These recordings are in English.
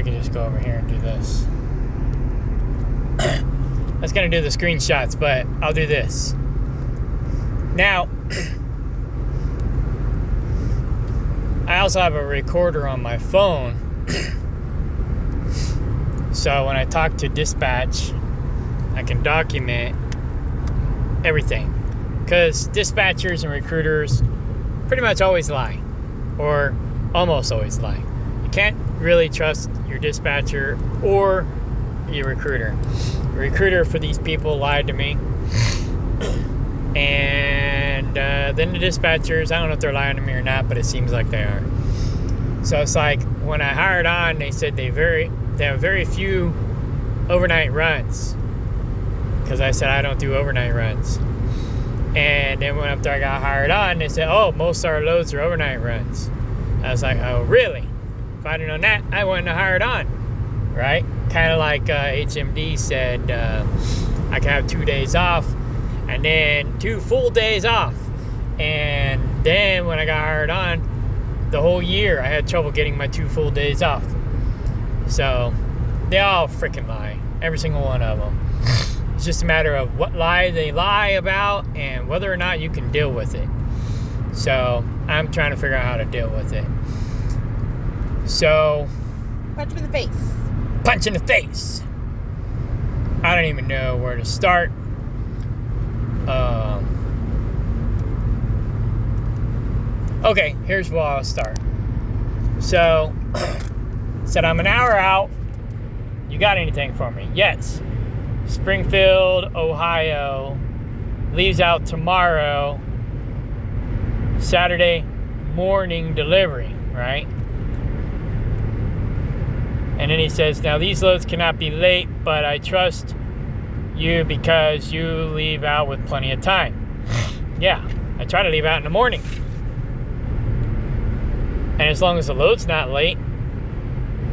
I could just go over here and do this. I was going to do the screenshots, but I'll do this. Now, I also have a recorder on my phone. So when I talk to dispatch, I can document everything. Because dispatchers and recruiters pretty much always lie. Or almost always lie. You can't really trust your dispatcher or your recruiter. The recruiter for these people lied to me. And then the dispatchers, I don't know if they're lying to me or not, but it seems like they are. So it's like when I hired on, they said they have very few overnight runs. Because I said I don't do overnight runs. And then when after I got hired on, they said, oh, most of our loads are overnight runs. I was like, oh, really? If I'd have known that, I wouldn't have hired on. Right? Kind of like HMD said, I can have 2 days off and then 2 full days off. And then when I got hired on, the whole year I had trouble getting my 2 full days off. So they all freaking lie. Every single one of them. It's just a matter of what lie they lie about and whether or not you can deal with it. So I'm trying to figure out how to deal with it. So punch him in the face. Punch in the face. I don't even know where to start. Okay, here's where I'll start. So, said I'm an hour out. You got anything for me? Yes. Springfield, Ohio. Leaves out tomorrow. Saturday morning delivery, right? And then he says, now these loads cannot be late, but I trust you because you leave out with plenty of time. Yeah, I try to leave out in the morning. And as long as the load's not late,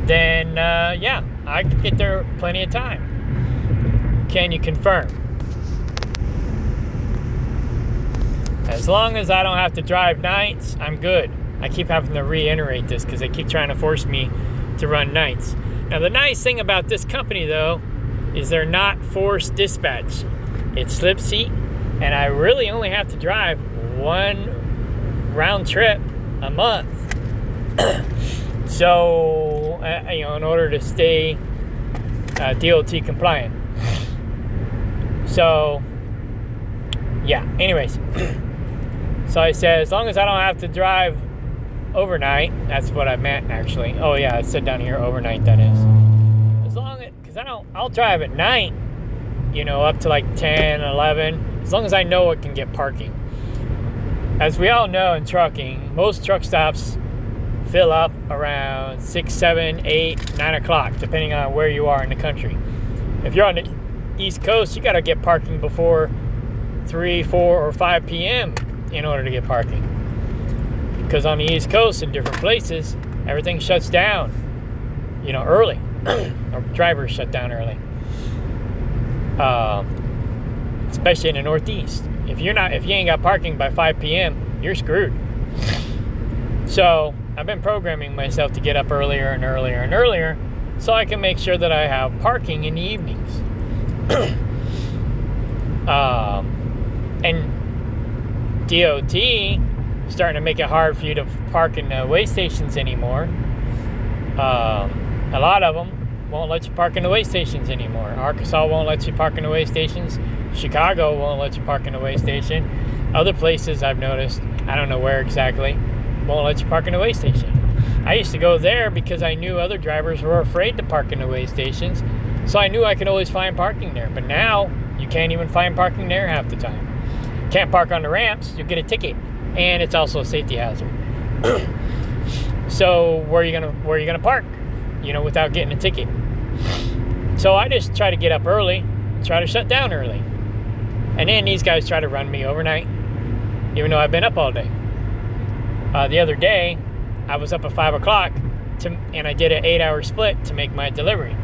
then, yeah, I can get there plenty of time. Can you confirm? As long as I don't have to drive nights, I'm good. I keep having to reiterate this because they keep trying to force me to run nights. Now, the nice thing about this company, though, is they're not forced dispatch. It's slip seat, and I really only have to drive 1 round trip a month. So, in order to stay DOT compliant. So, yeah, anyways. So I said, as long as I don't have to drive overnight, that's what I meant, actually. Oh, yeah, it said down here overnight, that is. As long as, because I'll drive at night, up to like 10, 11, as long as I know it can get parking. As we all know in trucking, most truck stops fill up around 6, 7, 8, 9 o'clock, depending on where you are in the country. If you're on the East Coast, you got to get parking before 3, 4, or 5 p.m. in order to get parking. Because on the East Coast, in different places, everything shuts down, early. Or drivers shut down early. Especially in the Northeast. If you ain't got parking by 5 p.m., you're screwed. So I've been programming myself to get up earlier and earlier and earlier so I can make sure that I have parking in the evenings. And DOT starting to make it hard for you to park in the way stations anymore. A lot of them won't let you park in the way stations anymore. Arkansas won't let you park in the way stations. Chicago won't let you park in the way station. Other places I've noticed, I don't know where exactly, won't let you park in the way station. I used to go there because I knew other drivers were afraid to park in the way stations, so I knew I could always find parking there. But now you can't even find parking there half the time. Can't park on the ramps, you'll get a ticket, and it's also a safety hazard. So where are you gonna park? Without getting a ticket. So I just try to get up early, try to shut down early, and then these guys try to run me overnight, even though I've been up all day. The other day, I was up at 5 o'clock, and I did an 8-hour split to make my delivery.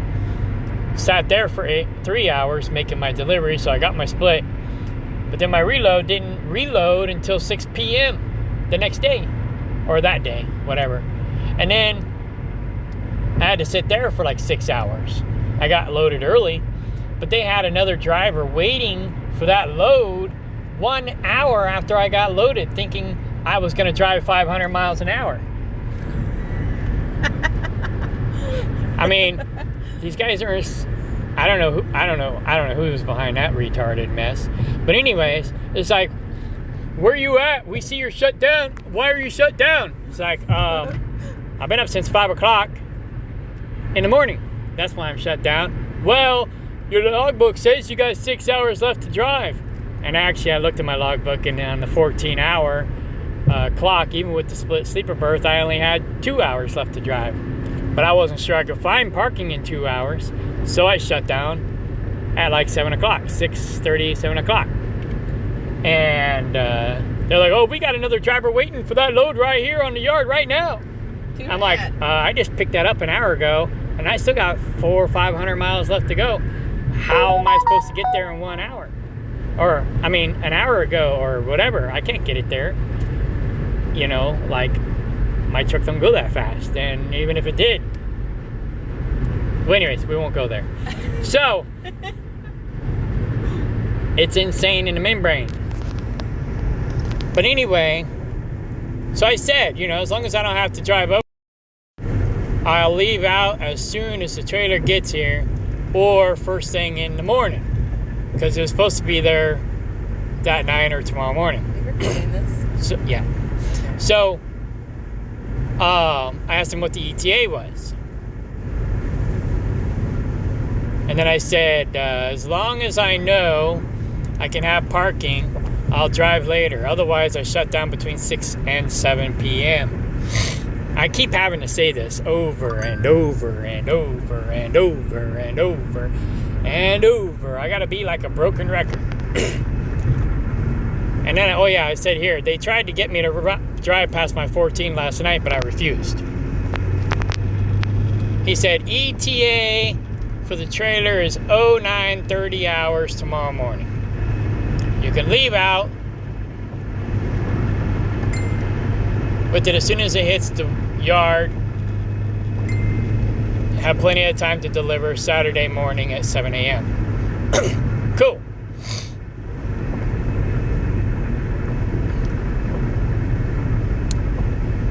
Sat there for 3 hours making my delivery, so I got my split. But then my reload didn't reload until 6 p.m. the next day, or that day, whatever. And then I had to sit there for like 6 hours. I got loaded early, but they had another driver waiting for that load 1 hour after I got loaded, thinking I was going to drive 500 miles an hour. I mean, these guys are, I don't know who's behind that retarded mess. But anyways, it's like, where you at? We see you're shut down. Why are you shut down? It's like, I've been up since 5 o'clock in the morning. That's why I'm shut down. Well, your logbook says you got 6 hours left to drive. And actually, I looked at my logbook, and on the 14-hour clock, even with the split sleeper berth, I only had 2 hours left to drive. But I wasn't sure I could find parking in 2 hours, so I shut down at like 7 o'clock, 6:30, 7 o'clock. And they're like, oh, we got another driver waiting for that load right here on the yard right now. I'm like, I just picked that up an hour ago, and I still got 400 or 500 miles left to go. How am I supposed to get there in 1 hour? Or, I mean, an hour ago or whatever. I can't get it there. You know, like, my truck don't go that fast. And even if it did. Well, anyways, we won't go there. So, it's insane in the membrane. But anyway, so I said, you know, as long as I don't have to drive over, I'll leave out as soon as the trailer gets here or first thing in the morning. Because it was supposed to be there that night or tomorrow morning. You're recording this? So, yeah. So, I asked him what the ETA was. And then I said, as long as I know I can have parking, I'll drive later. Otherwise, I shut down between 6 and 7 p.m. I keep having to say this over and over and over and over and over and over. I gotta be like a broken record. And then, oh yeah, I said here, they tried to get me to drive past my 14 last night, but I refused. He said, ETA for the trailer is 09:30 hours tomorrow morning. You can leave out with it as soon as it hits the yard. Have plenty of time to deliver Saturday morning at 7 a.m. Cool.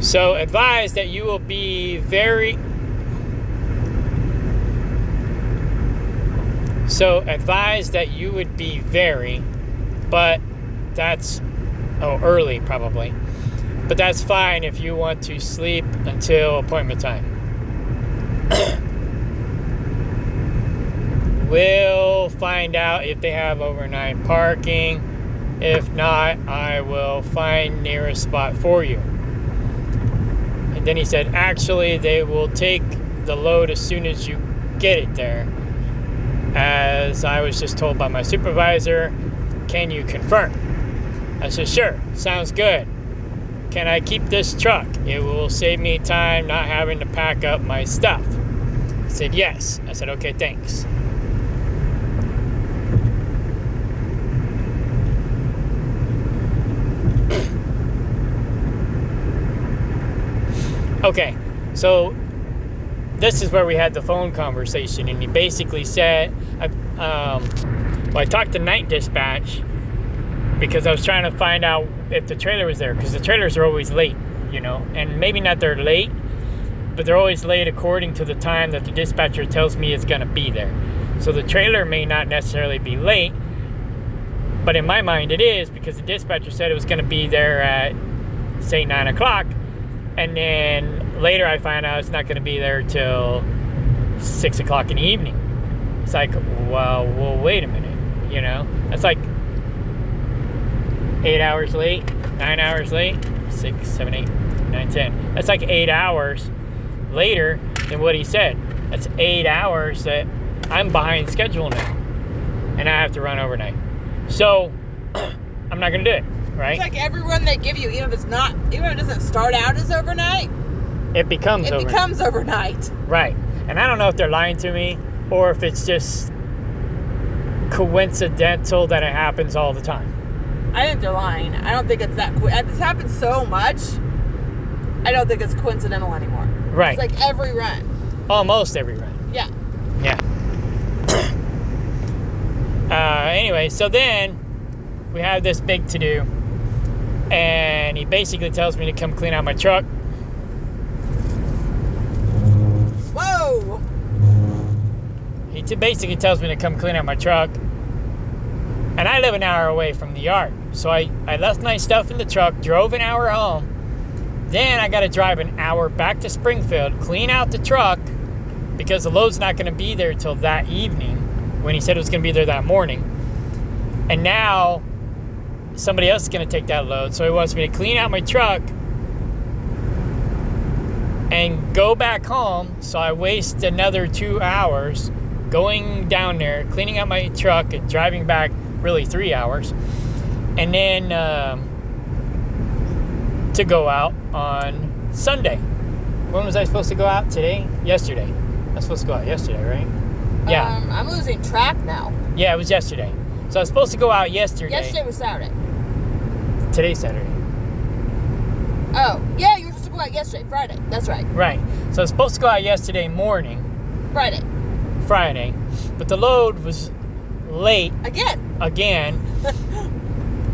So advise that you will be very... So advise that you would be very, but that's... Oh, early probably. But that's fine if you want to sleep until appointment time. We'll find out if they have overnight parking. If not, I will find nearest spot for you. And then he said, actually, they will take the load as soon as you get it there. As I was just told by my supervisor, can you confirm? I said, sure, sounds good. Can I keep this truck? It will save me time not having to pack up my stuff. He said, yes. I said, okay, thanks. Okay, so this is where we had the phone conversation, and he basically said, I talked to night dispatch because I was trying to find out if the trailer was there, because the trailers are always late, you know, and maybe not they're late, but they're always late according to the time that the dispatcher tells me it's going to be there. So the trailer may not necessarily be late, but in my mind it is, because the dispatcher said it was going to be there at, say, 9 o'clock, and then later I find out it's not going to be there till 6 o'clock in the evening. It's like, well, wait a minute, you know? That's like 8 hours late, 9 hours late, 6, 7, 8, 9, 10. That's like 8 hours later than what he said. That's 8 hours that I'm behind schedule now, and I have to run overnight. So I'm not gonna do it, right? It's like every run they give you, even if it doesn't start out as overnight, it becomes overnight. Right. And I don't know if they're lying to me or if it's just coincidental that it happens all the time. I think they're lying. I don't think it's that this happens so much, I don't think it's coincidental anymore. Right. It's like every run. Almost every run. Yeah. Yeah. Anyway, so then we have this big to-do, and he basically tells me to come clean out my truck. Whoa! He basically tells me to come clean out my truck, and I live an hour away from the yard. So I left my stuff in the truck, drove an hour home, then I got to drive an hour back to Springfield, clean out the truck, because the load's not going to be there till that evening, when he said it was going to be there that morning. And now somebody else is going to take that load, so he wants me to clean out my truck and go back home. So I waste another 2 hours going down there, cleaning out my truck, and driving back, really 3 hours. And then to go out on Sunday. When was I supposed to go out? Today? Yesterday. I was supposed to go out yesterday, right? Yeah. I'm losing track now. Yeah, it was yesterday. So I was supposed to go out yesterday. Yesterday was Saturday. Today's Saturday. Oh, yeah, you were supposed to go out yesterday, Friday. That's right. Right. So I was supposed to go out yesterday morning. Friday. But the load was late. Again.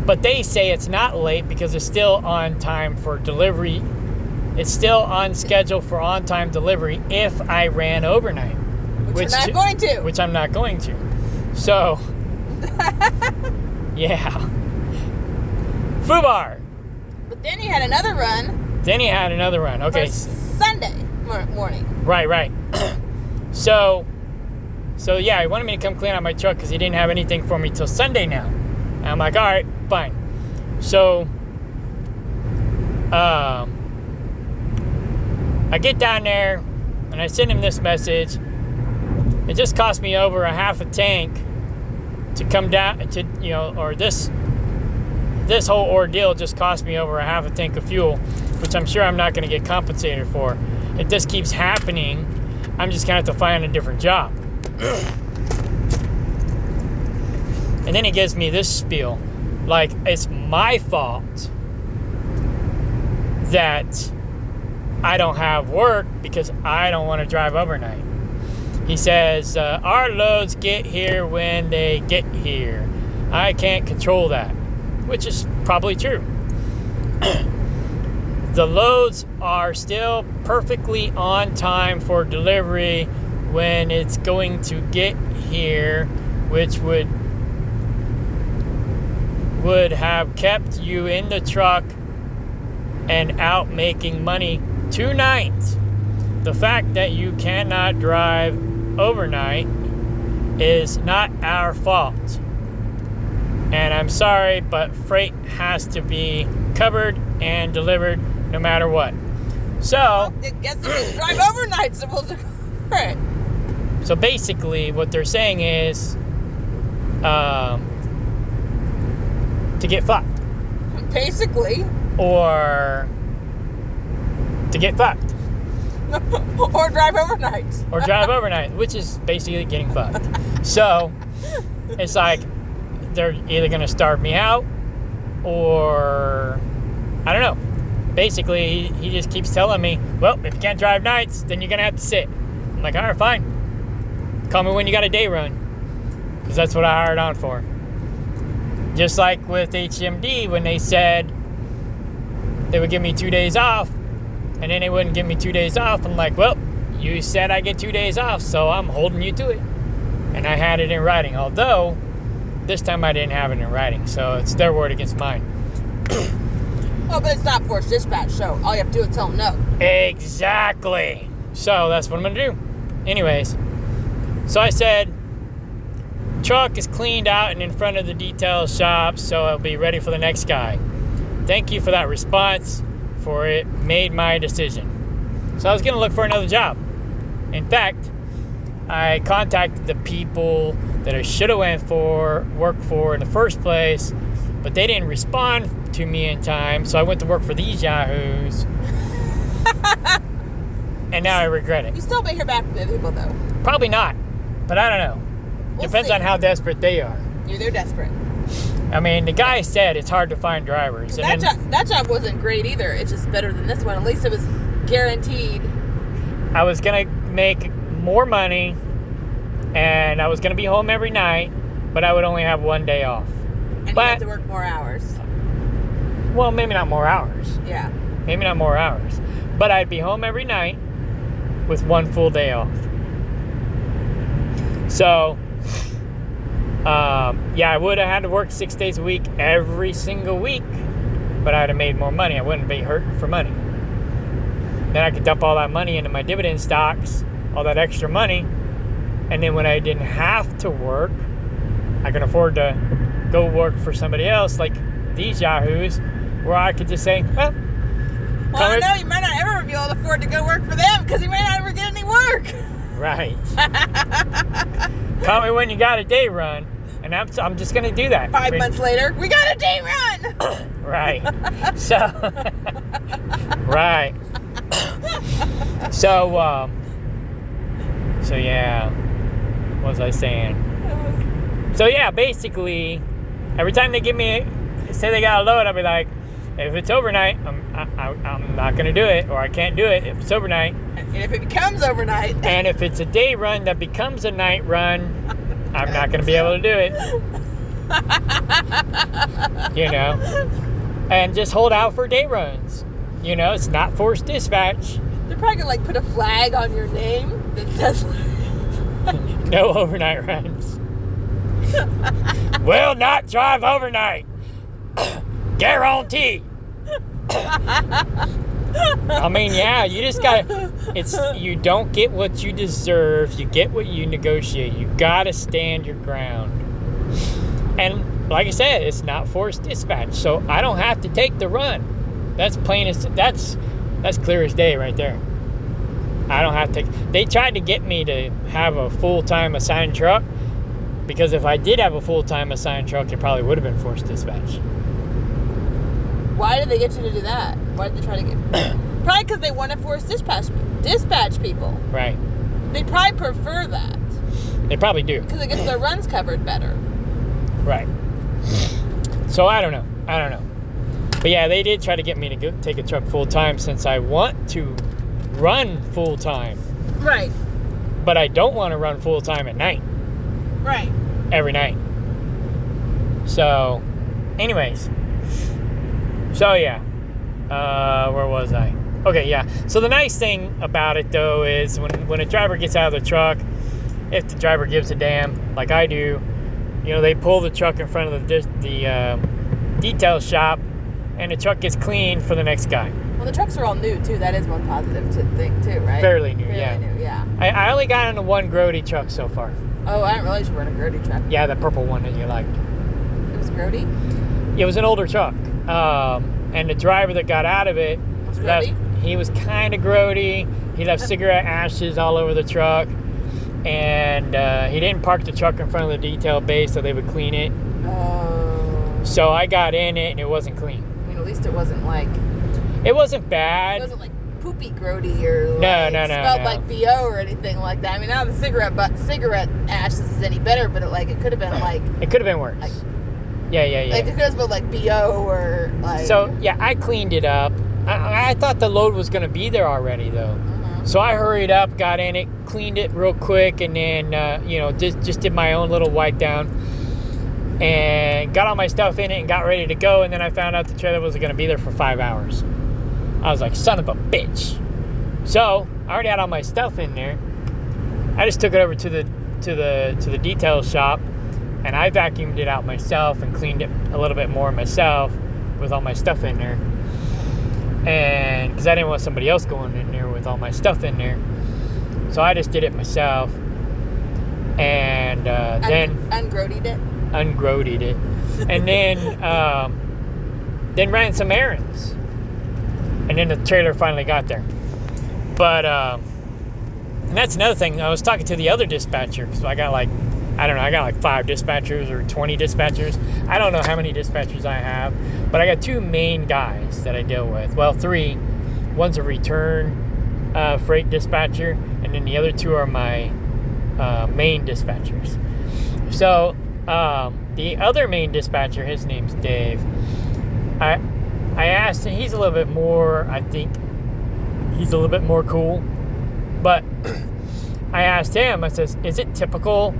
But they say it's not late because it's still on time for delivery. It's still on schedule for on-time delivery if I ran overnight. Which I'm not going to. Which I'm not going to. So, yeah. Fubar. But then he had another run. Okay. Sunday morning. Right. So yeah, he wanted me to come clean out my truck because he didn't have anything for me till Sunday now. And I'm like, all right, fine. So, I get down there and I send him this message. It just cost me over a half a tank to come down to, or this whole ordeal just cost me over a half a tank of fuel, which I'm sure I'm not going to get compensated for. If this keeps happening, I'm just going to have to find a different job. And then he gives me this spiel, like it's my fault that I don't have work because I don't want to drive overnight. He says, our loads get here when they get here. I can't control that, which is probably true. The loads are still perfectly on time for delivery when it's going to get here, which would have kept you in the truck and out making money tonight. The fact that you cannot drive overnight is not our fault. And I'm sorry, but freight has to be covered and delivered no matter what. So, I guess if you drive overnight, supposed to cover it. So basically, what they're saying is to get fucked. Basically. Or to get fucked. Or drive overnight. Or drive overnight, which is basically getting fucked. So, it's like they're either going to starve me out or I don't know. Basically, he just keeps telling me, well, if you can't drive nights, then you're going to have to sit. I'm like, all right, fine. Call me when you got a day run. Because that's what I hired on for. Just like with HMD, when they said they would give me 2 days off, and then they wouldn't give me 2 days off. I'm like, well, you said I get 2 days off, so I'm holding you to it. And I had it in writing. Although, this time I didn't have it in writing, so it's their word against mine. Well, but it's not Force Dispatch, so all you have to do is tell them no. Exactly. So that's what I'm going to do. Anyways, so I said, truck is cleaned out and in front of the detail shop, so I'll be ready for the next guy. Thank you for that response, for it made my decision. So I was going to look for another job. In fact, I contacted the people that I should have worked for in the first place, but they didn't respond to me in time, so I went to work for these yahoos. And now I regret it. You still may hear back from the people, though. Probably not, but I don't know. Depends on how desperate they are. They're desperate. I mean, the guy said it's hard to find drivers. And that job wasn't great either. It's just better than this one. At least it was guaranteed. I was gonna make more money, and I was going to be home every night, but I would only have one day off. And you have to work more hours. Well, maybe not more hours. Yeah. Maybe not more hours. But I'd be home every night with one full day off. So, I would have had to work 6 days a week every single week, but I'd have made more money. I wouldn't be hurting for money. Then I could dump all that money into my dividend stocks, all that extra money, and then when I didn't have to work, I can afford to go work for somebody else, like these yahoos, where I could just say, well, I know you might not ever be able to afford to go work for them because you may not ever get any work. Right. Call me when you got a day run, and I'm just going to do that. 5 months later, we got a day run. Right. So, right. So yeah. What was I saying? So yeah, basically, every time they say they got a load, I'll be like, if it's overnight, I'm not going to do it, or I can't do it if it's overnight. And if it becomes overnight. And if it's a day run that becomes a night run, I'm not going to be able to do it. And just hold out for day runs. It's not forced dispatch. They're probably going to put a flag on your name that says no overnight runs. Will not drive overnight. Guarantee. I mean, yeah, you just gotta, you don't get what you deserve, you get what you negotiate. You gotta stand your ground. And like I said, it's not forced dispatch, so I don't have to take the run. That's plain as, that's clear as day right there. I don't have to take, they tried to get me to have a full-time assigned truck, because if I did have a full-time assigned truck, it probably would have been forced dispatch. Why did they get you to do that? Why did they try to get... Probably because they want to force dispatch people. Right. They probably prefer that. They probably do. Because it gets their runs covered better. Right. So I don't know. But yeah, they did try to get me to take a truck full-time, since I want to run full-time. Right. But I don't want to run full-time at night. Right. Every night. So, anyways. So, yeah. Where was I? Okay, yeah. So, the nice thing about it, though, is when a driver gets out of the truck, if the driver gives a damn, like I do, they pull the truck in front of the detail shop, and the truck gets cleaned for the next guy. Well, the trucks are all new, too. That is one positive thing, too, right? Fairly new, yeah. Fairly new, yeah. I only got into one Grody truck so far. Oh, I didn't realize you were in a Grody truck. Yeah, the purple one that you liked. It was Grody? It was an older truck. And the driver that got out of it, he was kind of grody. He left cigarette ashes all over the truck. And he didn't park the truck in front of the detail bay so they would clean it. So I got in it and it wasn't clean. I mean, at least it wasn't like... It wasn't bad. It wasn't like poopy grody or no, smelled like BO or anything like that. I mean, not the cigarette ashes is any better, but it could have been like... It could have been worse. Like, yeah. Like it could have smelled like BO or like... So, yeah, I cleaned it up. I thought the load was going to be there already, though. Mm-hmm. So I hurried up, got in it, cleaned it real quick, and then, just did my own little wipe down. And got all my stuff in it and got ready to go. And then I found out the trailer wasn't going to be there for 5 hours. I was like, son of a bitch. So I already had all my stuff in there. I just took it over to the detail shop, and I vacuumed it out myself and cleaned it a little bit more myself with all my stuff in there. And because I didn't want somebody else going in there with all my stuff in there, so I just did it myself. And then ungrodied it, and then ran some errands. And then the trailer finally got there. But, and that's another thing. I was talking to the other dispatcher, because I got like 5 dispatchers or 20 dispatchers. I don't know how many dispatchers I have, but I got 2 main guys that I deal with. Well, 3. One's a return freight dispatcher, and then the other 2 are my main dispatchers. So, the other main dispatcher, his name's Dave. I asked him, he's a little bit more, I think, he's a little bit more cool. But I asked him, I says, is it typical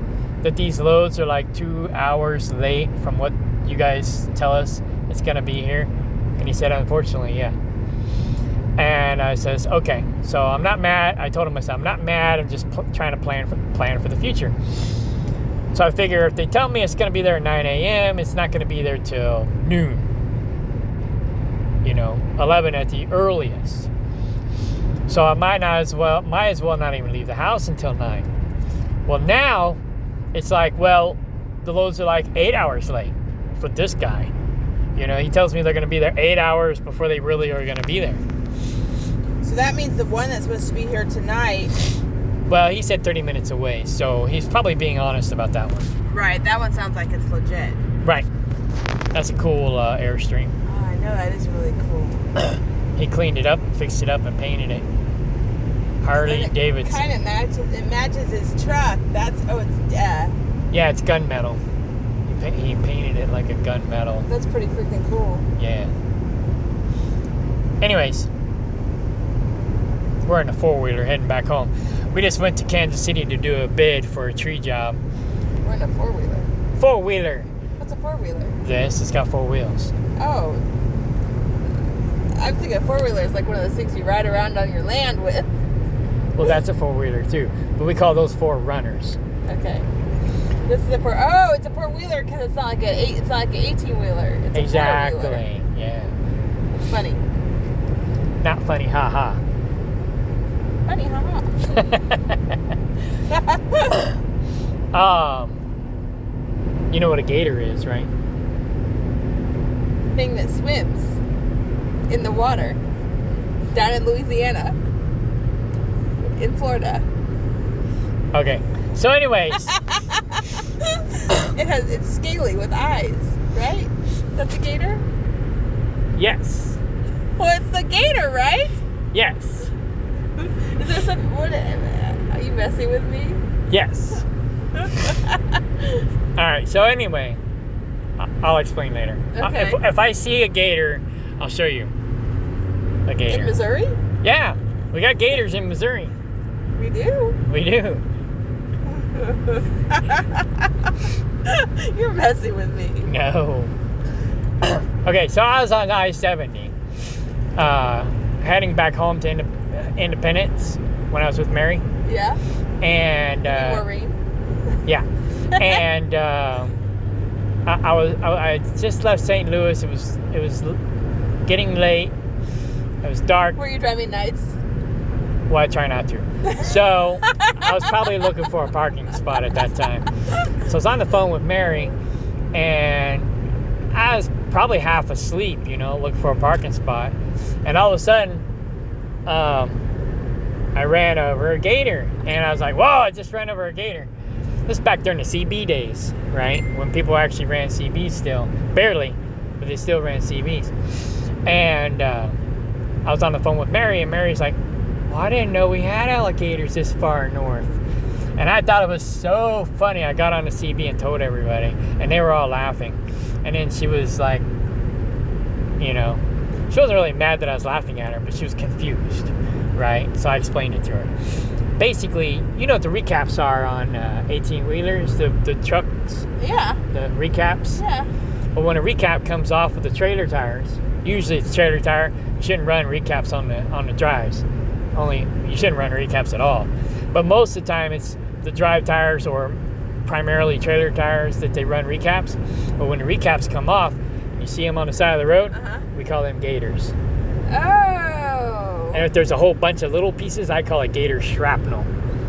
that these loads are like 2 hours late from what you guys tell us it's going to be here? And he said, unfortunately, yeah. And I says, okay, so I'm not mad. I told him, I said, I'm not mad. I'm just trying to plan for the future. So I figure if they tell me it's going to be there at 9 a.m., it's not going to be there till noon. 11 at the earliest. So I might as well not even leave the house until 9. Well, now it's like, well, the loads are like 8 hours late for this guy. He tells me they're going to be there 8 hours before they really are going to be there. So that means the one that's supposed to be here tonight. Well, he said 30 minutes away, so he's probably being honest about that one. Right, that one sounds like it's legit. Right. That's a cool Airstream. Oh, I know, that is really cool. He cleaned it up, fixed it up, and painted it. Harley Davidson. Kind of matches his truck. Yeah, it's gunmetal. He painted it like a gunmetal. That's pretty freaking cool. Yeah. Anyways, we're in a 4-wheeler heading back home. We just went to Kansas City to do a bid for a tree job. We're in a 4-wheeler. 4-wheeler. What's a 4-wheeler? This, it's got 4 wheels. Oh. I'm thinking a 4-wheeler is like one of those things you ride around on your land with. Well, that's a 4-wheeler too, but we call those 4-runners. Okay. This is it's a 4-wheeler because it's not like an 18-wheeler. It's exactly. A 4-wheeler. Yeah. It's funny. Not funny, haha. Funny, haha. You know what a gator is, right? Thing that swims in the water down in Louisiana, in Florida. Okay. So, anyways, it's scaly with eyes, right? That's a gator? Yes. Well, it's the gator, right? Yes. Is there some... Are you messing with me? Yes. Alright, so anyway, I'll explain later. Okay. If I see a gator, I'll show you a gator. In Missouri? Yeah, we got gators in Missouri. We do? We do. You're messing with me. No. Okay, so I was on I-70, heading back home to Independence when I was with Mary. Yeah. And Maureen. Yeah. And I just left St. Louis. It was getting late. It was dark. Were you driving nights? Well, I try not to. So I was probably looking for a parking spot at that time. So I was on the phone with Mary, and I was probably half asleep, looking for a parking spot. And all of a sudden, I ran over a gator. And I was like, whoa, I just ran over a gator. This is back during the CB days, right? When people actually ran CBs still. Barely, but they still ran CBs. And I was on the phone with Mary, and Mary's like, well, I didn't know we had alligators this far north. And I thought it was so funny. I got on the CB and told everybody, and they were all laughing. And then she was like, she wasn't really mad that I was laughing at her, but she was confused, right? So I explained it to her. Basically, you know what the recaps are on 18-wheelers, the trucks? Yeah. The recaps? Yeah. Well, when a recap comes off with the trailer tires, usually it's trailer tire, you shouldn't run recaps on the drives. You shouldn't run recaps at all. But most of the time, it's the drive tires or primarily trailer tires that they run recaps. But when the recaps come off, you see them on the side of the road, we call them gators. Oh. And if there's a whole bunch of little pieces, I call it gator shrapnel.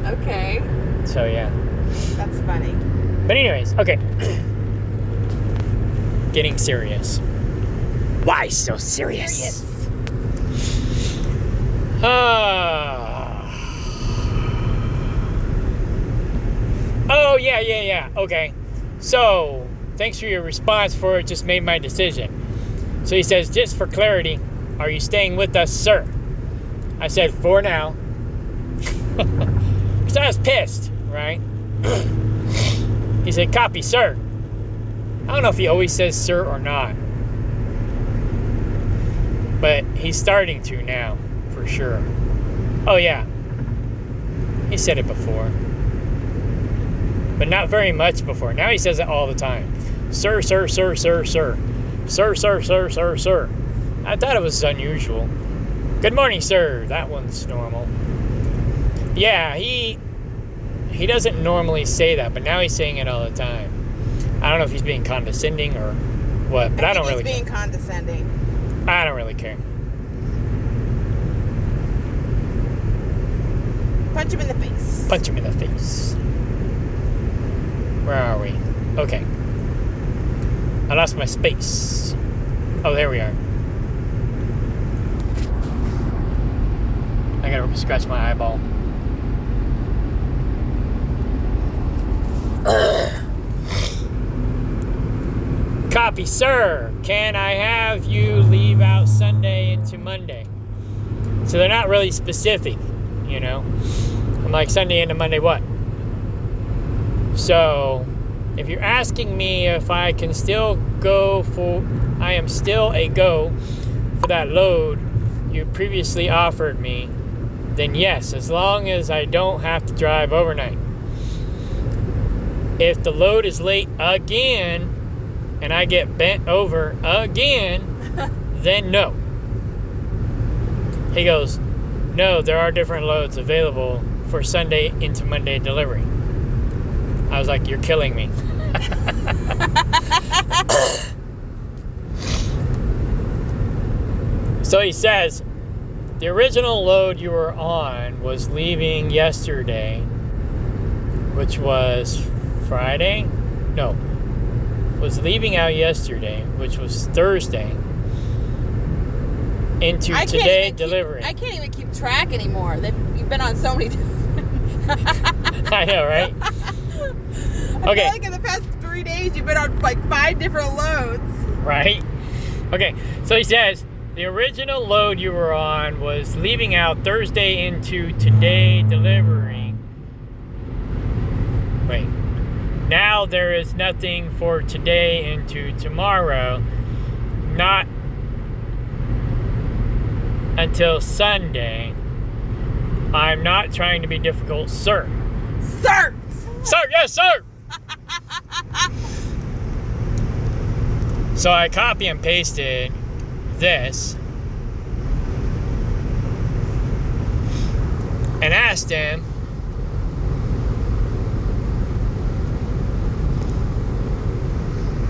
Okay. So, yeah. That's funny. But anyways, okay. Getting serious. Why so serious? Oh, yeah. Okay. So, thanks for your response for it. Just made my decision. So he says, just for clarity, are you staying with us, sir? I said, for now. Because I was pissed, right? He said, copy, sir. I don't know if he always says sir or not. But he's starting to now, for sure. Oh, yeah. He said it before. But not very much before. Now he says it all the time. Sir, sir, sir, sir, sir. Sir, sir, sir, sir, sir. I thought it was unusual. Good morning, sir. That one's normal. Yeah, he doesn't normally say that, but now he's saying it all the time. I don't know if he's being condescending or what, but I don't really care. He's being condescending. I don't really care. Punch him in the face. Punch him in the face. Where are we? Okay. I lost my space. Oh, there we are. I gotta scratch my eyeball. Copy, sir. Can I have you leave out Sunday into Monday? So they're not really specific, you know. I'm like, Sunday into Monday what? So if you're asking me if I can still go for, I am still a go for that load you previously offered me, then yes, as long as I don't have to drive overnight. If the load is late again and I get bent over again, then no. He goes, no, there are different loads available for Sunday into Monday delivery. I was like, you're killing me. So he says, the original load you were on was leaving yesterday, which was Friday? No. Was leaving out yesterday, which was Thursday, into today delivery. I can't even keep track anymore. You've been on so many I know, right? Okay. I feel like in the past 3 days you've been on like 5 different loads. Right? Okay, so he says, the original load you were on was leaving out Thursday into today delivery. Wait. Now there is nothing for today into tomorrow. Not until Sunday. I'm not trying to be difficult, sir. Sir! Sir, yes, sir! So I copy and pasted this and asked him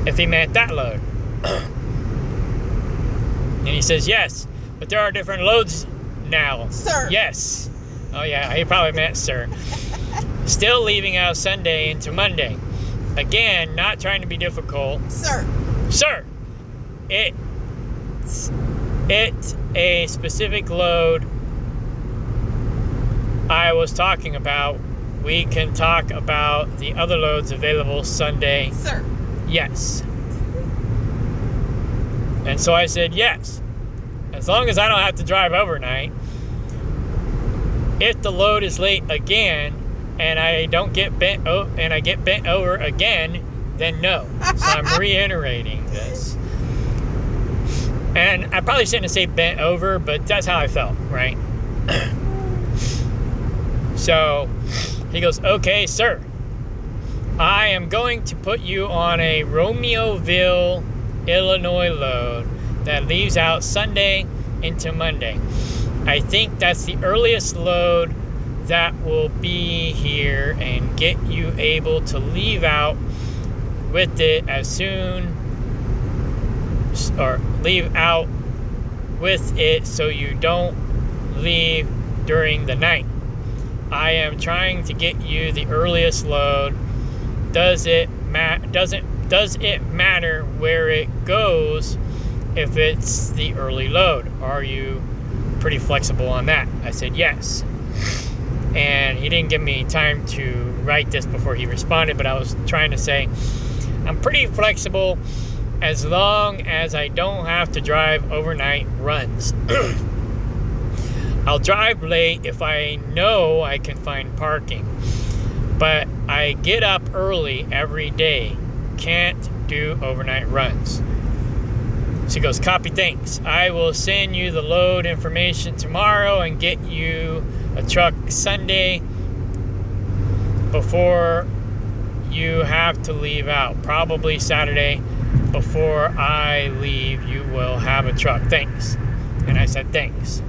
if he meant that load. And he says yes, but there are different loads now. Sir. Yes. Oh yeah, he probably meant sir. Still leaving out Sunday into Monday. Again, not trying to be difficult. Sir. Sir, it's a specific load I was talking about. We can talk about the other loads available Sunday. Sir. Yes. And so I said yes. As long as I don't have to drive overnight. If the load is late again and I don't get bent and I get bent over again, then no. So I'm reiterating this. And I probably shouldn't have said bent over, but that's how I felt, right? So he goes, okay, sir. I am going to put you on a Romeoville, Illinois load that leaves out Sunday into Monday. I think that's the earliest load that will be here and get you able to leave out with it as soon, or leave out with it so you don't leave during the night. I am trying to get you the earliest load. Does it matter where it goes if it's the early load? Are you pretty flexible on that? I said yes. And he didn't give me time to write this before he responded, but I was trying to say I'm pretty flexible as long as I don't have to drive overnight runs. I'll drive late if I know I can find parking. But I get up early every day. Can't do overnight runs. She goes, copy, thanks. I will send you the load information tomorrow and get you a truck Sunday before you have to leave out. Probably Saturday before I leave, you will have a truck. Thanks. And I said, thanks.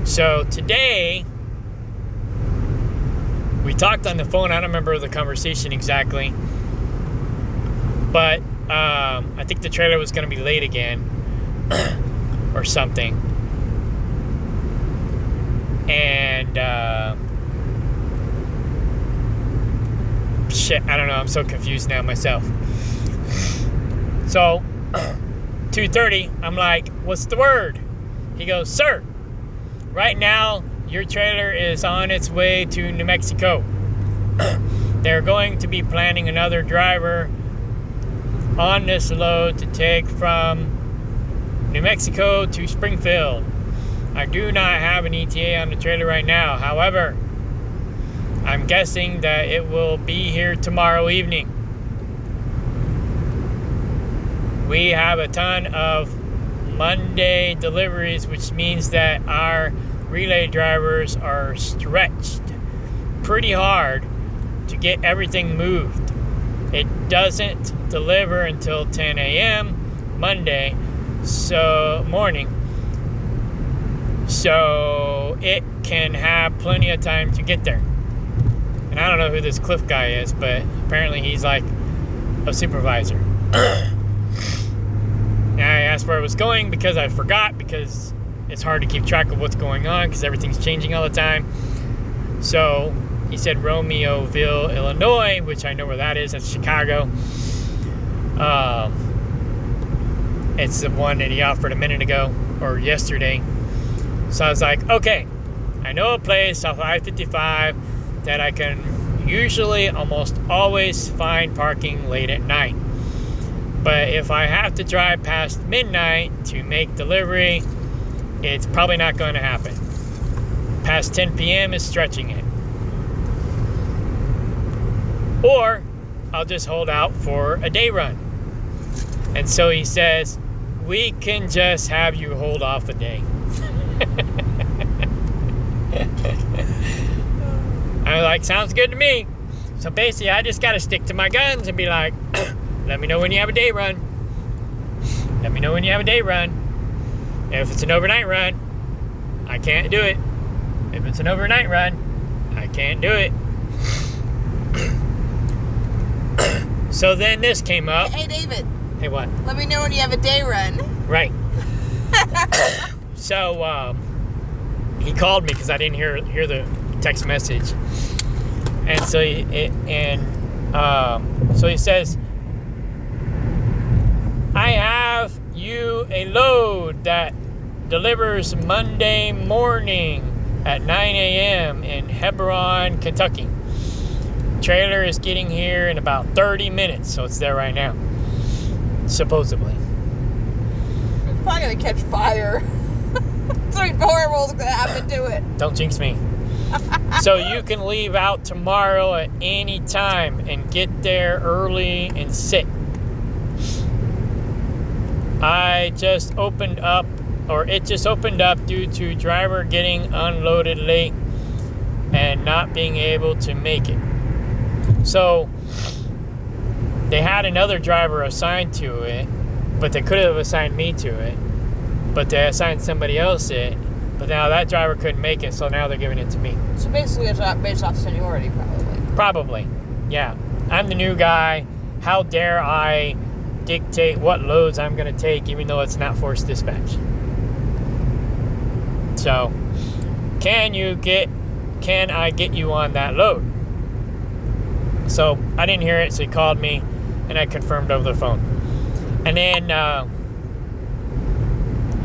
So today, we talked on the phone. I don't remember the conversation exactly. But I think the trailer was going to be late again or something. And shit, I don't know. I'm so confused now myself. So 2:30, I'm like, what's the word? He goes, sir, right now your trailer is on its way to New Mexico. They're going to be planning another driver on this load to take from New Mexico to Springfield. I do not have an ETA on the trailer right now. However, I'm guessing that it will be here tomorrow evening. We have a ton of Monday deliveries, which means that our relay drivers are stretched pretty hard to get everything moved. It doesn't deliver until 10 a.m. Monday morning. So it can have plenty of time to get there. And I don't know who this Cliff guy is, but apparently he's like a supervisor. And I asked where I was going because I forgot, because it's hard to keep track of what's going on because everything's changing all the time. So he said Romeoville, Illinois, which I know where that is. That's Chicago. It's the one that he offered a minute ago or yesterday. So I was like, okay, I know a place off I-55 that I can usually almost always find parking late at night. But if I have to drive past midnight to make delivery, it's probably not going to happen. Past 10 p.m. is stretching it. Or I'll just hold out for a day run. And so he says, we can just have you hold off a day. I was like, sounds good to me. So basically, I just got to stick to my guns and be like, let me know when you have a day run. Let me know when you have a day run. If it's an overnight run, I can't do it. If it's an overnight run, I can't do it. So then this came up. Hey, David. Hey, what? Let me know when you have a day run. Right. So he called me because I didn't hear the text message, and so he says, I have you a load that delivers Monday morning at 9 a.m. in Hebron, Kentucky. Trailer is getting here in about 30 minutes, so it's there right now, supposedly. It's probably going to catch fire. Something horrible is going to happen to it. Don't jinx me. So you can leave out tomorrow at any time and get there early and sit. It just opened up due to driver getting unloaded late and not being able to make it. So they had another driver assigned to it, but they could have assigned me to it, but they assigned somebody else it, but now that driver couldn't make it, so now they're giving it to me. So basically it's based off seniority, probably. Probably, yeah. I'm the new guy. How dare I dictate what loads I'm going to take, even though it's not forced dispatch? So, can I get you on that load? So, I didn't hear it, so he called me, and I confirmed over the phone. And then,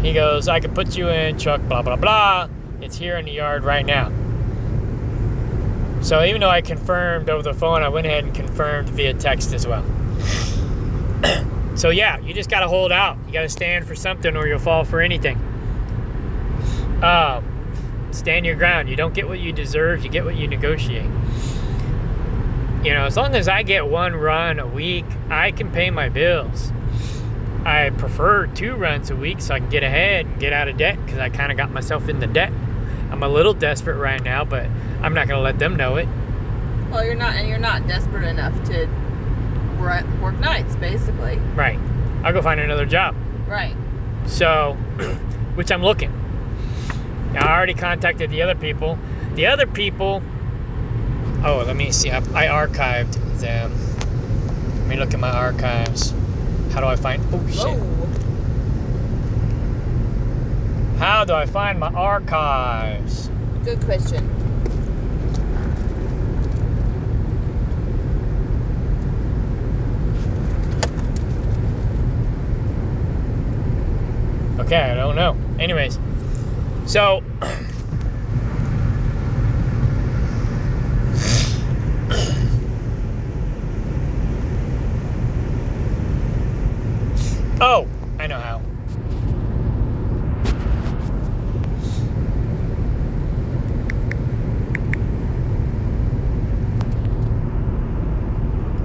he goes, I can put you in truck, blah, blah, blah. It's here in the yard right now. So, even though I confirmed over the phone, I went ahead and confirmed via text as well. So, yeah, you just got to hold out. You got to stand for something or you'll fall for anything. Stand your ground. You don't get what you deserve. You get what you negotiate. You know, as long as I get one run a week, I can pay my bills. I prefer 2 runs a week so I can get ahead and get out of debt, because I kind of got myself in the debt. I'm a little desperate right now, but I'm not going to let them know it. Well, you're not desperate enough to work nights, basically. Right. I'll go find another job. Right. So, which I'm looking. Now, I already contacted the other people. The other people, oh, let me see. I archived them. Let me look at my archives. How do I find, oh, shit. Whoa. How do I find my archives? Good question. Okay, I don't know. Anyways, so oh, I know how.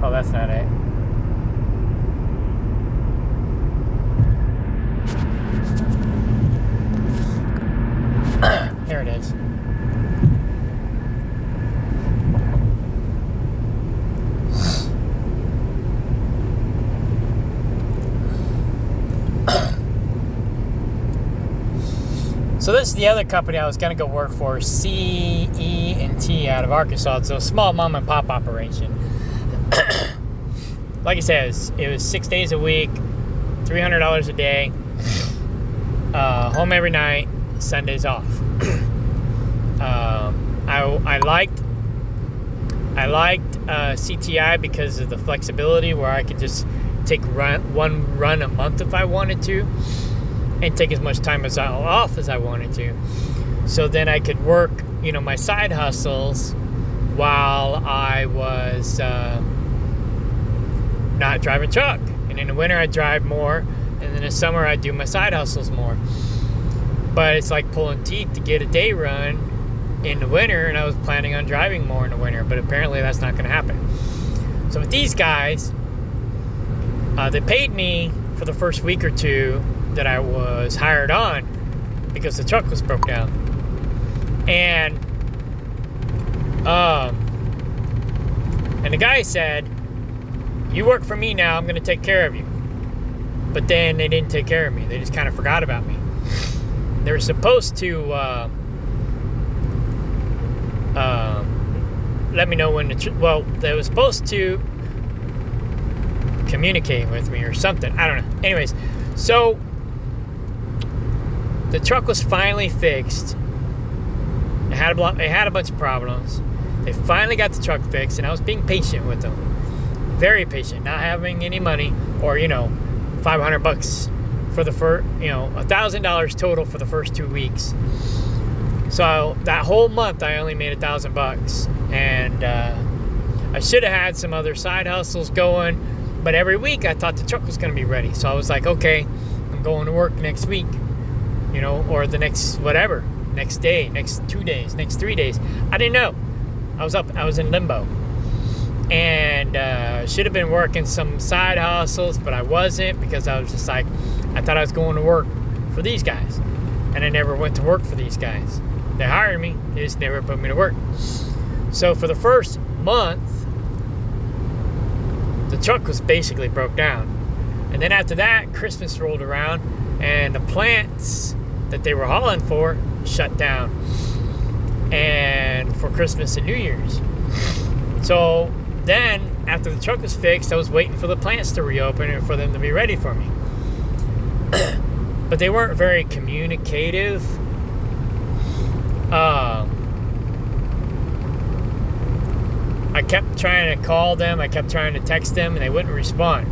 Oh, that's not it. Here it is. So this is the other company I was going to go work for, CE&T out of Arkansas. It's a small mom and pop operation. Like I said, it was 6 days a week, $300 a day, home every night, Sundays off. I liked CTI because of the flexibility where I could just take one run a month if I wanted to, and take as much time off as I wanted to. So then I could work, my side hustles while I was not driving truck. And in the winter I'd drive more, and then in the summer I'd do my side hustles more. But it's like pulling teeth to get a day run in the winter, and I was planning on driving more in the winter, but apparently that's not going to happen. So with these guys, they paid me for the first week or two that I was hired on because the truck was broke down. And the guy said, "You work for me now, I'm going to take care of you." But then they didn't take care of me. They just kind of forgot about me. They were supposed to let me know when they were supposed to communicate with me or something. I don't know. Anyways, so the truck was finally fixed. It had a bunch of problems. They finally got the truck fixed, and I was being patient with them. Very patient, not having any money, or $500 for the first, $1,000 total for the first 2 weeks. So that whole month I only made $1,000, and I should have had some other side hustles going, but every week I thought the truck was going to be ready. So I was like, okay, I'm going to work next week, or the next whatever, next day, next 2 days, next 3 days. I didn't know. I was in limbo. And should have been working some side hustles, but I wasn't, because I was just like, I thought I was going to work for these guys, and I never went to work for these guys. They hired me, they just never put me to work. So for the first month, the truck was basically broke down. And then after that, Christmas rolled around, and the plants that they were hauling for shut down, and for Christmas and New Year's. So then, after the truck was fixed, I was waiting for the plants to reopen and for them to be ready for me. But they weren't very communicative. I kept trying to call them, I kept trying to text them, and they wouldn't respond.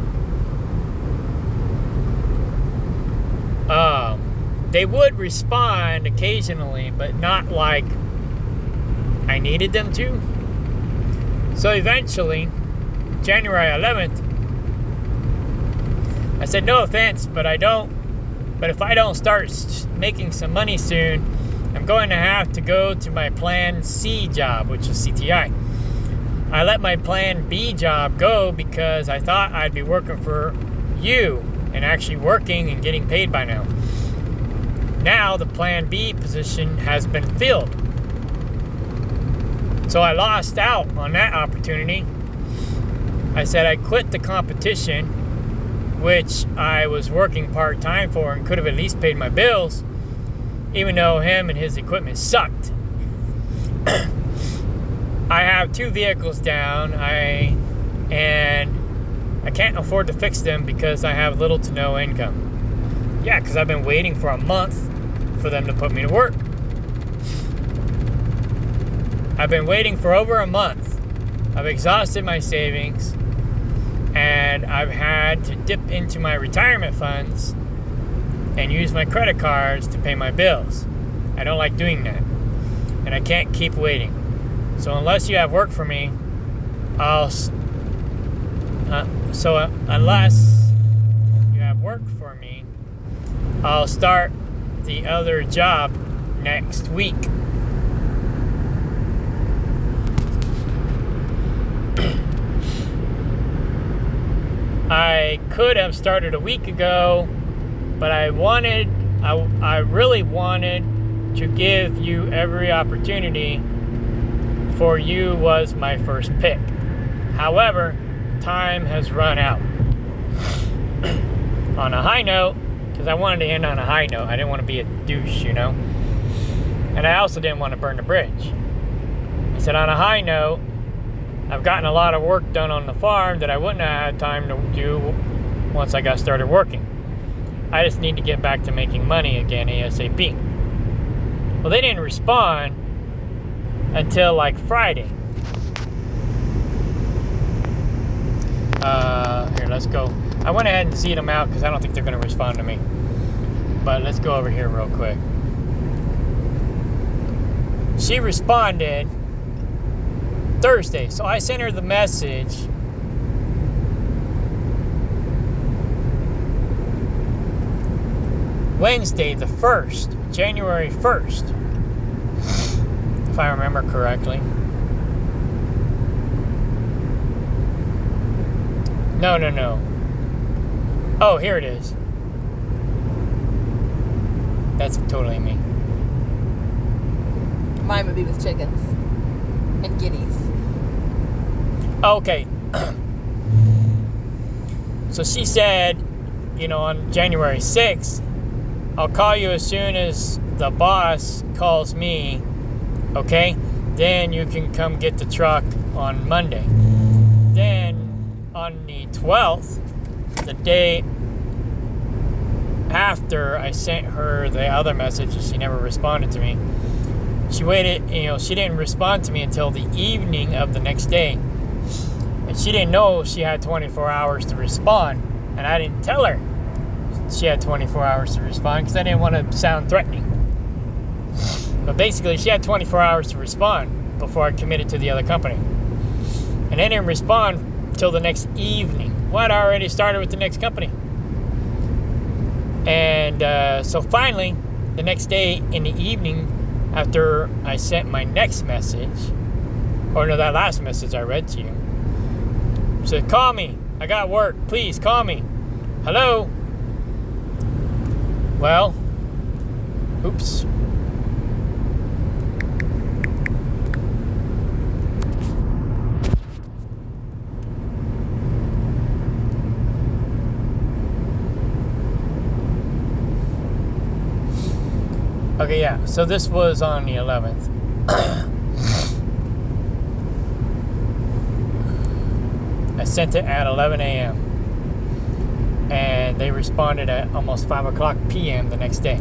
They would respond occasionally, but not like I needed them to. So eventually, January 11th, I said, "No offense, but if I don't start making some money soon, I'm going to have to go to my Plan C job," which is CTI. I let my Plan B job go because I thought I'd be working for you and actually working and getting paid by now. Now the Plan B position has been filled. So I lost out on that opportunity. I said I quit the competition, which I was working part-time for and could have at least paid my bills, even though him and his equipment sucked. I have 2 vehicles down, and I can't afford to fix them because I have little to no income. Yeah, because I've been waiting for a month for them to put me to work. I've been waiting for over a month. I've exhausted my savings, and I've had to dip into my retirement funds and use my credit cards to pay my bills. I don't like doing that, and I can't keep waiting. So unless you have work for me, unless you have work for me, I'll start the other job next week. I could have started a week ago, but I really wanted to give you every opportunity, for you was my first pick. However, time has run out. On a high note, because I wanted to end on a high note. I didn't want to be a douche, you know? And I also didn't want to burn the bridge. I said, on a high note, I've gotten a lot of work done on the farm that I wouldn't have had time to do once I got started working. I just need to get back to making money again ASAP. Well, they didn't respond until like Friday. Here, let's go. I went ahead and seed them out because I don't think they're going to respond to me. But let's go over here real quick. She responded Thursday, so I sent her the message Wednesday the 1st, January 1st, if I remember correctly. No. Oh, here it is. That's totally me. Mine would be with chickens and guineas. Okay. So she said, on January 6th, I'll call you as soon as the boss calls me, okay? Then you can come get the truck on Monday. Then on the 12th, the day after I sent her the other message, she never responded to me. She waited, she didn't respond to me until the evening of the next day. And she didn't know she had 24 hours to respond. And I didn't tell her she had 24 hours to respond because I didn't want to sound threatening. But basically, she had 24 hours to respond before I committed to the other company. And they didn't respond till the next evening. Well, I'd already started with the next company. And so finally, the next day in the evening, after I sent my next message, that last message I read to you, she said, call me. I got work. Please call me. Hello? Well, oops. Okay, yeah, so this was on the 11th. I sent it at 11 a.m. And they responded at almost 5 o'clock p.m. the next day.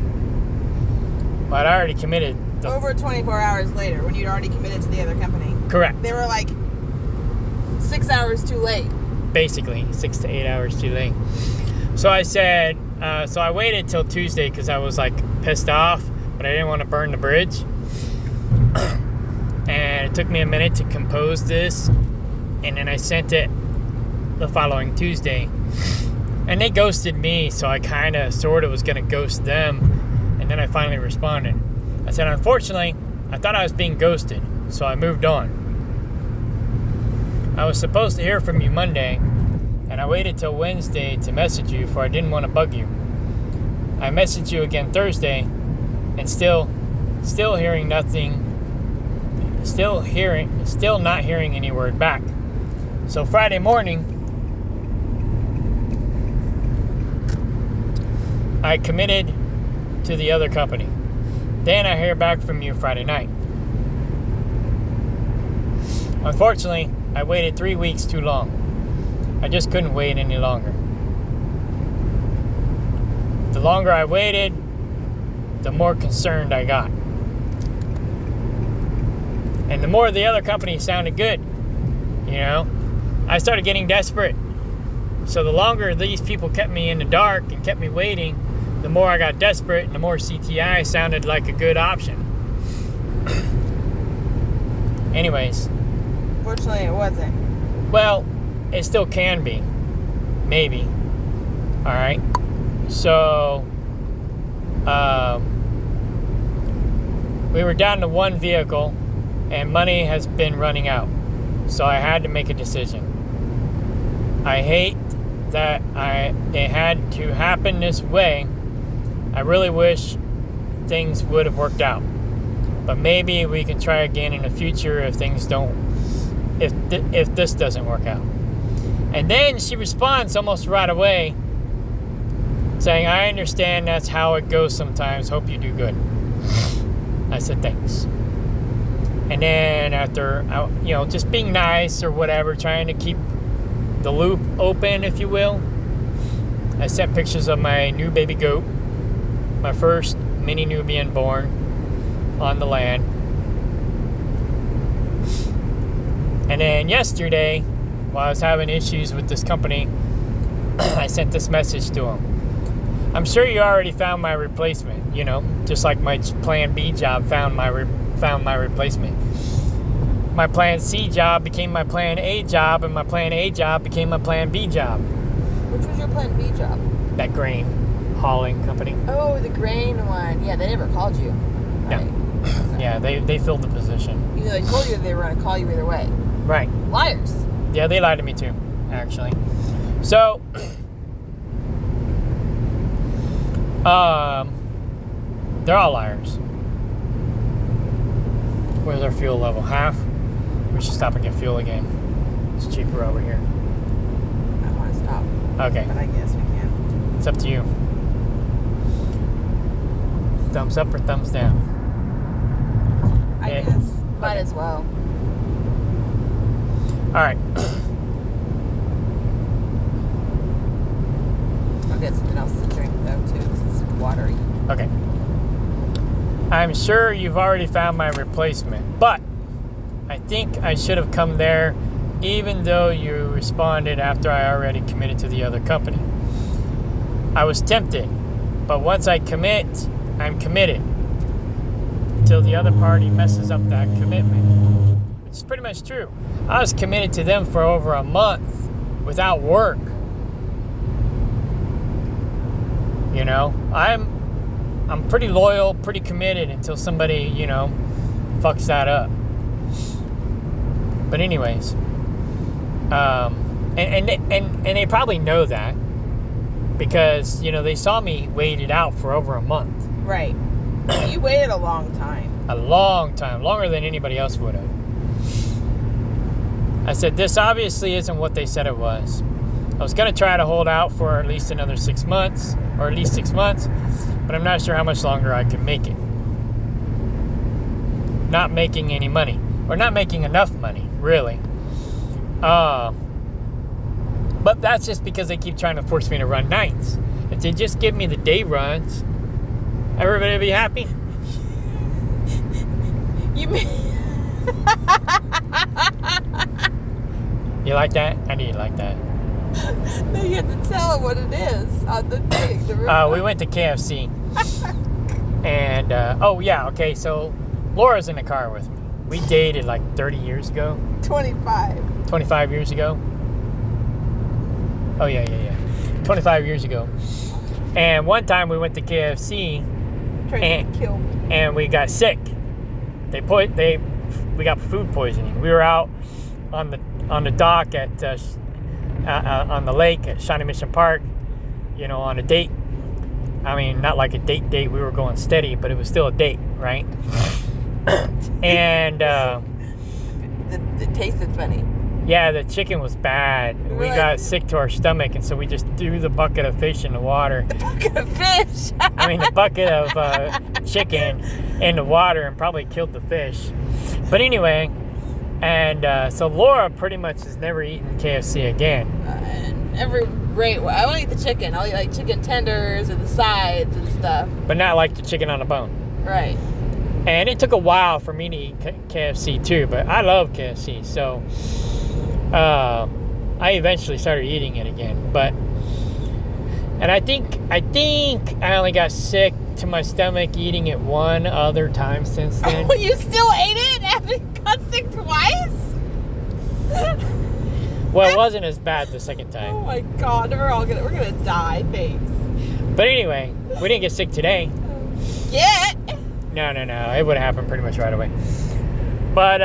But I already committed. Over 24 hours later, when you'd already committed to the other company. Correct. They were like 6 hours too late. Basically, 6 to 8 hours too late. So I said, so I waited till Tuesday because I was like pissed off, but I didn't want to burn the bridge. And it took me a minute to compose this. And then I sent it the following Tuesday. And they ghosted me, so I kind of sort of was going to ghost them. And then I finally responded. I said, unfortunately, I thought I was being ghosted, so I moved on. I was supposed to hear from you Monday, and I waited till Wednesday to message you, for I didn't want to bug you. I messaged you again Thursday, and still hearing nothing. still not hearing any word back. So Friday morning, I committed to the other company. Then I hear back from you Friday night. Unfortunately, I waited 3 weeks too long. I just couldn't wait any longer. The longer I waited, the more concerned I got. And the more the other company sounded good, I started getting desperate. So the longer these people kept me in the dark and kept me waiting, the more I got desperate and the more CTI sounded like a good option. Anyways. Fortunately, it wasn't. Well, it still can be. Maybe. All right. So, we were down to one vehicle and money has been running out. So I had to make a decision. I hate that it had to happen this way. I really wish things would have worked out. But maybe we can try again in the future if things don't, if this doesn't work out. And then she responds almost right away saying, I understand that's how it goes sometimes. Hope you do good. I said, thanks. And then after, just being nice or whatever, trying to keep the loop open, if you will, I sent pictures of my new baby goat, my first mini Nubian born on the land. And then yesterday, while I was having issues with this company, I sent this message to him. I'm sure you already found my replacement, just like my plan B job found my replacement. My plan C job became my plan A job, and my plan A job became my plan B job. Which was your plan B job? That grain hauling company. Oh, the grain one. Yeah, they never called you. Right. Yeah. Yeah, they filled the position. They told you they were going to call you either way. Right. Liars. Yeah, they lied to me too, actually. So, they're all liars. Where's our fuel level? Half? We should stop and get fuel again. It's cheaper over here. I want to stop. Okay. But I guess we can. It's up to you. Thumbs up or thumbs down? I guess. Might as well. All right. I'll get something else to drink though too. This is watery. Okay. I'm sure you've already found my replacement, but I think I should have come there even though you responded after I already committed to the other company. I was tempted, but once I commit, I'm committed till the other party messes up that commitment, which is pretty much true. I was committed to them for over a month without work. I'm pretty loyal, pretty committed until somebody, fucks that up. But anyways, and they probably know that because, they saw me wait it out for over a month. Right. You waited a long time. A long time, longer than anybody else would have. I said, this obviously isn't what they said it was. I was going to try to hold out for at least another 6 months, or at least 6 months, but I'm not sure how much longer I can make it. Not making any money, or not making enough money, really. But that's just because they keep trying to force me to run nights. If they just give me the day runs, everybody would be happy. You mean... You like that? I need like that. No, you have to tell them what it is on the thing. We went to KFC. And, okay, so Laura's in the car with me. We dated like 30 years ago. 25. 25 years ago? Oh, yeah. 25 years ago. And one time we went to KFC and we got sick. We got food poisoning. We were out on the dock at on the lake at Shawnee Mission Park, on a date. I mean, not like a date. We were going steady, but it was still a date, right? And it tasted funny. yeah, the chicken was bad. We got sick to our stomach, and so we just threw the bucket of fish in the water. The bucket of fish? I mean, the bucket of chicken in the water, and probably killed the fish. But anyway, and so Laura pretty much has never eaten KFC again. I won't eat the chicken. I'll eat like chicken tenders and the sides and stuff. But not like the chicken on the bone. Right. And it took a while for me to eat KFC too, but I love KFC, so I eventually started eating it again. And I think I only got sick to my stomach eating it one other time since then. Oh, you still ate it after you got sick twice? Well, it wasn't as bad the second time. Oh my God, we're gonna die, thanks. But anyway, we didn't get sick today. Yet. No. It would have happened pretty much right away. But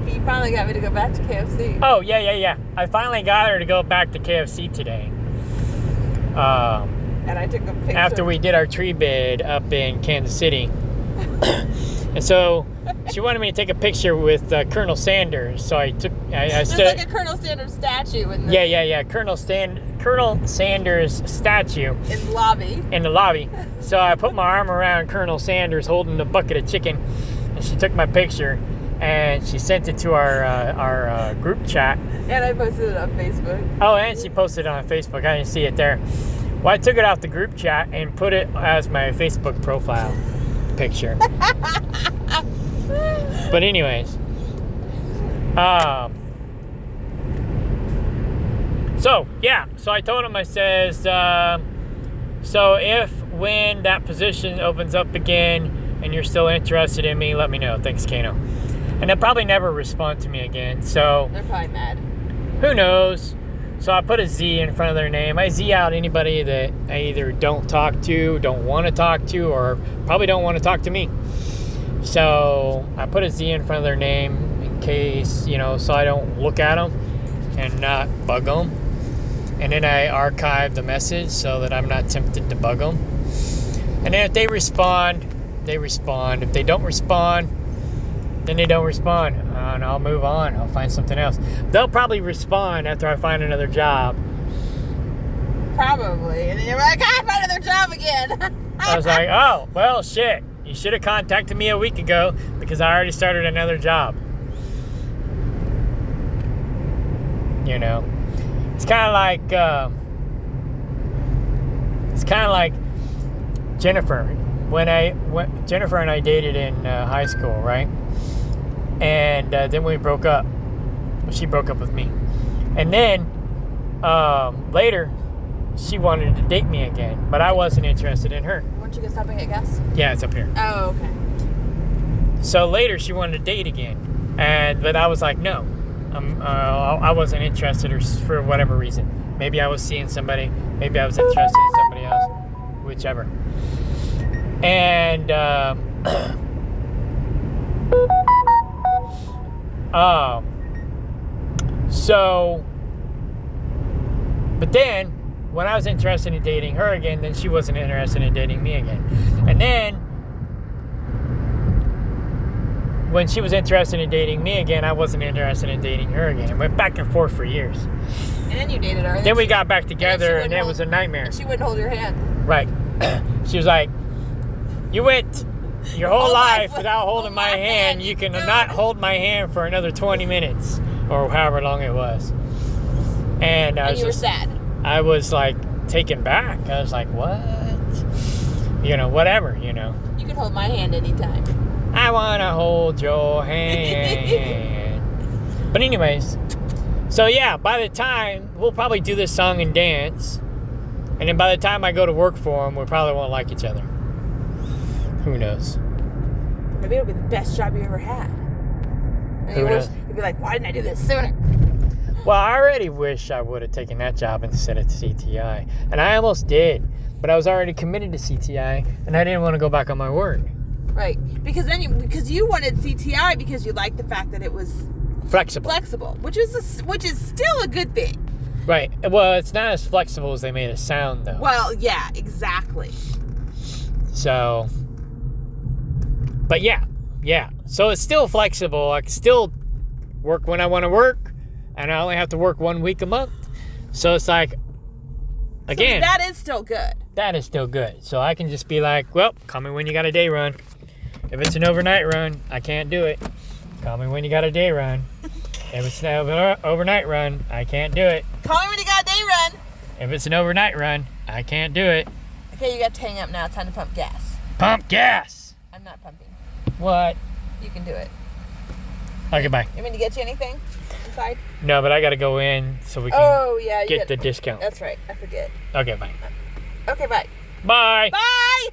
you finally got me to go back to KFC. Oh, yeah. I finally got her to go back to KFC today. And I took a picture. After we did our tree bid up in Kansas City. And so she wanted me to take a picture with Colonel Sanders. So I took... There's like a Colonel Sanders statue in the... Yeah. Colonel Sanders statue. In the lobby. So I put my arm around Colonel Sanders holding the bucket of chicken. And she took my picture. And she sent it to our group chat. And I posted it on Facebook. Oh, and she posted it on Facebook. I didn't see it there. Well, I took it off the group chat and put it as my Facebook profile picture. But anyways. So, yeah. So I told him, I says, so when that position opens up again and you're still interested in me, let me know. Thanks, Kano. And they'll probably never respond to me again. So they're probably mad. Who knows? So I put a Z in front of their name. I Z out anybody that I either don't talk to, don't want to talk to, or probably don't want to talk to me. So I put a Z in front of their name in case, so I don't look at them and not bug them. And then I archive the message so that I'm not tempted to bug them. And then if they respond, they respond. If they don't respond, then they don't respond. And I'll move on. I'll find something else. They'll probably respond after I find another job. Probably. And then you're like, I found another job again. I was like, oh, well, shit. You should have contacted me a week ago because I already started another job. It's kind of like Jennifer. Jennifer and I dated in high school, right? And then we broke up. She broke up with me. And then later, she wanted to date me again, but I wasn't interested in her. Weren't you guys stopping at gas? Yeah, it's up here. Oh, okay. So later, she wanted to date again, but I was like, no. I wasn't interested, or for whatever reason. Maybe I was seeing somebody. Maybe I was interested in somebody else. Whichever. And but then when I was interested in dating her again, then she wasn't interested in dating me again. And then when she was interested in dating me again, I wasn't interested in dating her again. It went back and forth for years. And then you dated her. Then we got back together, and it was a nightmare. She wouldn't hold your hand. Right. She was like, you went your whole life without holding my hand. You can not hold my hand for another 20 minutes or however long it was. And you were sad. I was like taken back. I was like, what? Whatever, You can hold my hand anytime. I want to hold your hand. But anyways, so yeah, by the time, we'll probably do this song and dance. And then by the time I go to work for them, we probably won't like each other. Who knows? Maybe it'll be the best job you ever had. And you'd be like, why didn't I do this sooner? Well, I already wish I would have taken that job instead of CTI. And I almost did. But I was already committed to CTI, and I didn't want to go back on my word. Right. Because you wanted CTI because you liked the fact that it was flexible, which is still a good thing. Right. Well, it's not as flexible as they made it sound, though. Well, yeah, exactly. So, but yeah. So it's still flexible. I can still work when I want to work, and I only have to work 1 week a month. So it's like, again, so that is still good. That is still good. So I can just be like, well, call me when you got a day run. If it's an overnight run, I can't do it. Call me when you got a day run. If it's an overnight run, I can't do it. Call me when you got a day run. If it's an overnight run, I can't do it. Okay, you got to hang up now. It's time to pump gas. Pump gas! I'm not pumping. What? You can do it. Okay, bye. You want me to get you anything inside? No, but I got to go in so we can you get the discount. That's right. I forget. Okay, bye. Okay, bye. Bye! Bye!